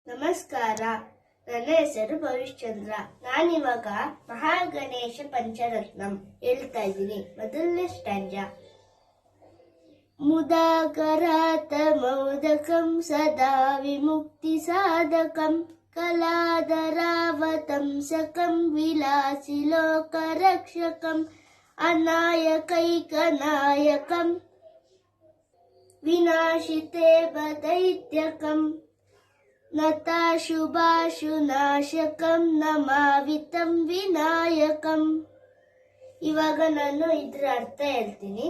ನಮಸ್ಕಾರ. ನನ್ನ ಹೆಸರು ಭವಿಷ್ಚಂದ್ರ. ನಾನಿವಾಗ ಮಹಾಗಣೇಶ ಪಂಚರತ್ನಂ ಹೇಳ್ತಾ ಇದ್ದೀನಿ. ಮೊದಲನೇ ಸ್ಟ್ಯಾಂಜ. ಮುದಾಕರಾತ ಮೌದಕಂ ಸದಾ ವಿಮುಕ್ತಿ ಸಾಧಕಂ ಕಲಾದರಾವತಂಸಕಂ ವಿಲಾಸಿ ಲೋಕರಕ್ಷಕಂ ಅನಾಯಕೈಕನಾಯಕಂ ವಿನಾಶಿತೆ ದೈತ್ಯಕಂ ನತಾಶುಭಾಶುನಾಶಕಂ ನಮಾವಿತಂ ವಿನಾಯಕಂ. ಇವಾಗ ನಾನು ಇದ್ರ ಅರ್ಥ ಹೇಳ್ತೀನಿ.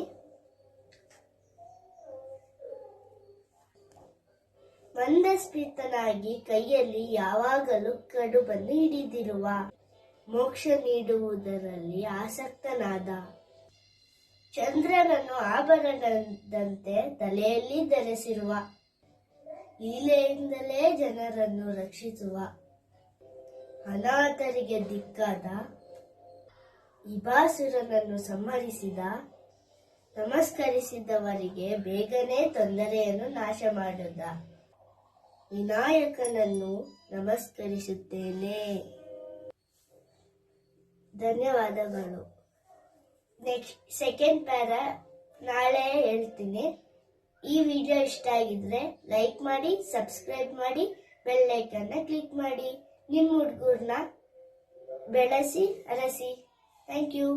ಮಂದಸ್ಮಿತನಾಗಿ ಕೈಯಲ್ಲಿ ಯಾವಾಗಲೂ ಕಡುಬನ್ನು ಹಿಡಿದಿರುವ, ಮೋಕ್ಷ ನೀಡುವುದರಲ್ಲಿ ಆಸಕ್ತನಾದ, ಚಂದ್ರನನ್ನು ಆಭರಣದಂತೆ ತಲೆಯಲ್ಲಿ ಧರಿಸಿರುವ, ಲೀಲೆಯಿಂದಲೇ ಜನರನ್ನು ರಕ್ಷಿಸುವ, ಅನಾಥರಿಗೆ ದಿಕ್ಕಾದ, ಇಬಾಸುರನನ್ನು ಸಂಹರಿಸಿದ, ನಮಸ್ಕರಿಸಿದವರಿಗೆ ಬೇಗನೆ ತೊಂದರೆಯನ್ನು ನಾಶ ಮಾಡಿದ ವಿನಾಯಕನನ್ನು ನಮಸ್ಕರಿಸುತ್ತೇನೆ. ಧನ್ಯವಾದಗಳು. ನೆಕ್ಸ್ಟ್ ಸೆಕೆಂಡ್ ಪ್ಯಾರ ನಾಳೆ ಹೇಳ್ತೀನಿ. ಈ ವಿಡಿಯೋ ಇಷ್ಟ ಆಗಿದ್ರೆ ಲೈಕ್ ಮಾಡಿ, ಸಬ್ಸ್ಕ್ರೈಬ್ ಮಾಡಿ, ಬೆಲ್ ಐಕನ್ನ ಕ್ಲಿಕ್ ಮಾಡಿ. ನಿಮ್ಮ ಹುಡುಗರನ್ನ ಬೆಳೆಸಿ ಅರಸಿ. Thank you.